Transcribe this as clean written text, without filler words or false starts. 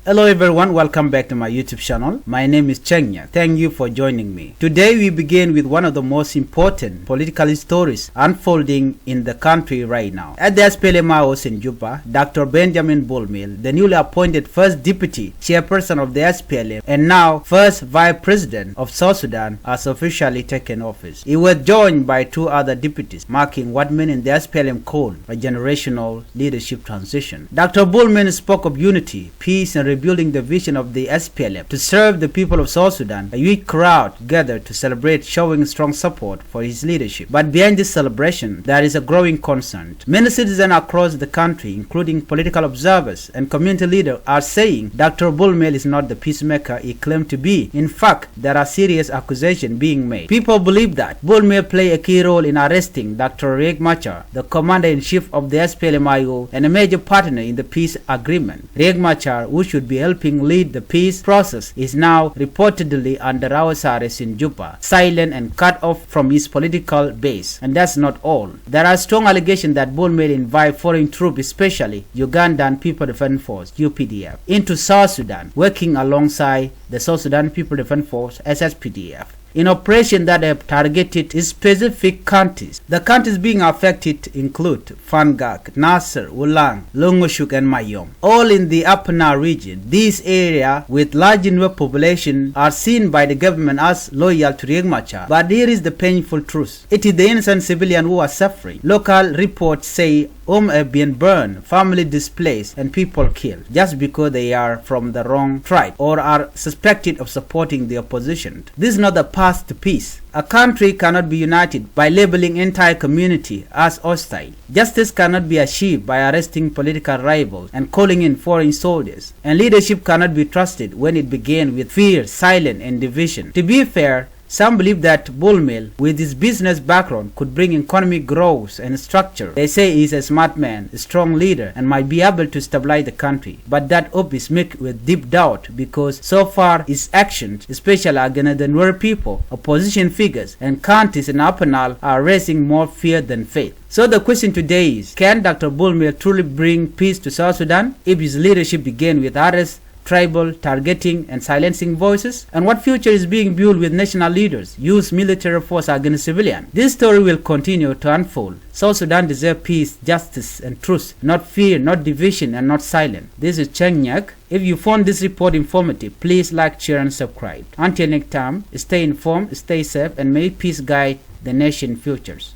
Hello everyone, welcome back to my YouTube channel. My name is Changkuoth Nyak. Thank you for joining me. Today we begin with one of the most important political stories unfolding in the country right now. At the SPLM house in Juba, Dr. Benjamin Bullmel, the newly appointed first deputy chairperson of the SPLM and now first vice president of South Sudan, has officially taken office. He was joined by two other deputies, marking what many in the SPLM call a generational leadership transition. Dr. Bullmel spoke of unity, peace and rebuilding the vision of the SPLM to serve the people of South Sudan. A huge crowd gathered to celebrate, showing strong support for his leadership. But behind this celebration, there is a growing concern. Many citizens across the country, including political observers and community leaders, are saying Dr. Bullmel is not the peacemaker he claimed to be. In fact, there are serious accusations being made. People believe that Bullmel played a key role in arresting Dr. Riek Machar, the commander-in-chief of the SPLM-IO and a major partner in the peace agreement. Riek Machar, who should be helping lead the peace process, is now reportedly under house arrest in Juba, silent and cut off from his political base. And that's not all. There are strong allegations that Bullmel invited foreign troops, especially Ugandan People Defense Force (UPDF), into South Sudan, working alongside the South Sudan People Defense Force (SSPDF) in operations that have targeted specific counties. The counties being affected include Fangak, Nasser, Wulang, Longoshuk and Mayom, all in the Upper Nile region. These areas with large Nuer population are seen by the government as loyal to Riek Machar. But here is the painful truth. It is the innocent civilians who are suffering. Local reports say homes have been burned, family displaced and people killed just because they are from the wrong tribe or are suspected of supporting the opposition. This is not the path to peace. A country cannot be united by labeling entire community as hostile. Justice cannot be achieved by arresting political rivals and calling in foreign soldiers. And leadership cannot be trusted when it begins with fear, silence and division. To be fair, some believe that Bullmel, with his business background, could bring economic growth and structure. They say he is a smart man, a strong leader, and might be able to stabilize the country. But that hope is mixed with deep doubt because so far his actions, especially against the Nuer people, opposition figures, and counties in Upper Nile, are raising more fear than faith. So the question today is, can Dr. Bullmel truly bring peace to South Sudan if his leadership begins with arrests, tribal targeting and silencing voices? And what future is being built with national leaders use military force against civilians? This story will continue to unfold. South Sudan deserves peace, justice and truth, not fear, not division and not silence. This is Changkuoth Nyak. If you found this report informative, please like, share and subscribe. Until next time, stay informed, stay safe and may peace guide the nation's futures.